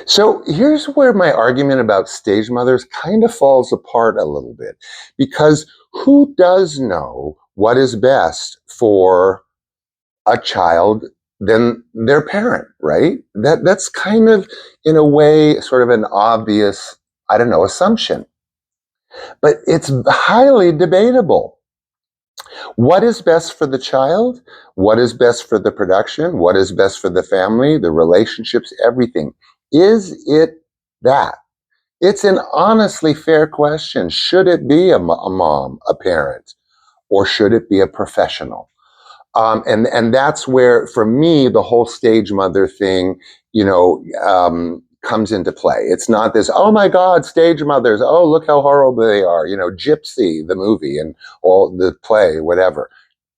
So here's where my argument about stage mothers kind of falls apart a little bit because who does know what is best for a child than their parent, right? That's kind of in a way sort of an obvious, I don't know, assumption. But it's highly debatable. What is best for the child? What is best for the production? What is best for the family, the relationships, everything? Is it that? It's an honestly fair question. Should it be a mom, a parent, or should it be a professional? And that's where, for me, the whole stage mother thing, comes into play. It's not this, oh my God, stage mothers, oh, look how horrible they are, Gypsy, the movie, and all the play, whatever.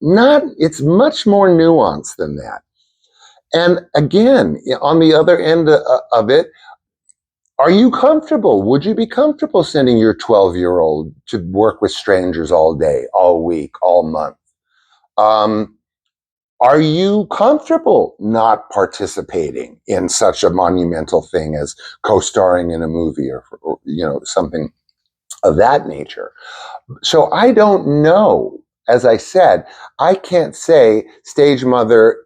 It's much more nuanced than that. And again, on the other end of it, are you comfortable? Would you be comfortable sending your 12-year-old to work with strangers all day, all week, all month? Um, are you comfortable not participating in such a monumental thing as co-starring in a movie or something of that nature? So I don't know. As I said, I can't say stage mother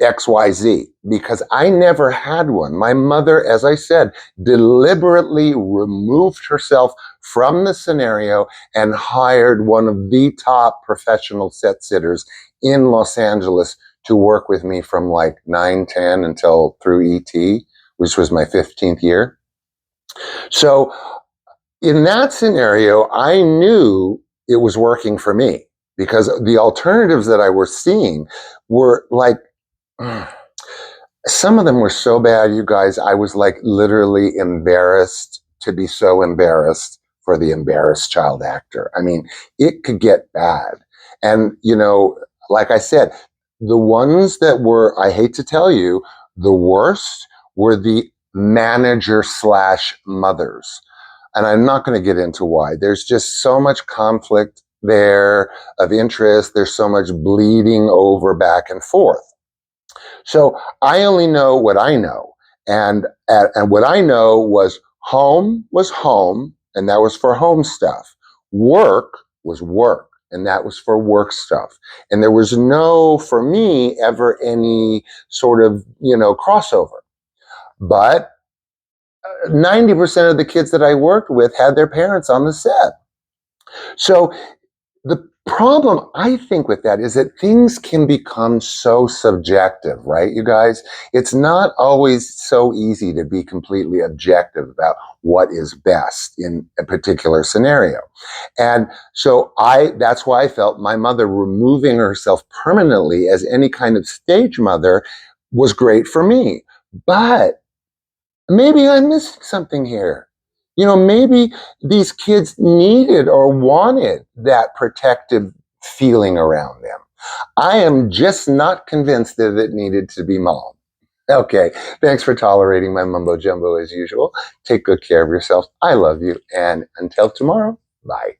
XYZ because I never had one. My mother, as I said, deliberately removed herself from the scenario and hired one of the top professional set sitters in Los Angeles to work with me from like 9, 10 until through ET, which was my 15th year. So in that scenario, I knew it was working for me because the alternatives that I was seeing were like, some of them were so bad, you guys, I was like literally embarrassed to be so embarrassed for the embarrassed child actor. I mean, it could get bad. And, like I said, the ones that were, I hate to tell you, the worst were the manager slash mothers. And I'm not going to get into why. There's just so much conflict there of interest. There's so much bleeding over back and forth. So I only know what I know. And what I know was home, and that was for home stuff. Work was work, and that was for work stuff. And there was no, for me, ever any sort of, crossover. But 90% of the kids that I worked with had their parents on the set. So the problem, I think, with that is that things can become so subjective, right, you guys? It's not always so easy to be completely objective about what is best in a particular scenario. And so that's why I felt my mother removing herself permanently as any kind of stage mother was great for me. But maybe I'm missing something here. Maybe these kids needed or wanted that protective feeling around them. I am just not convinced that it needed to be mom. Okay, thanks for tolerating my mumbo jumbo as usual. Take good care of yourself. I love you. And until tomorrow, bye.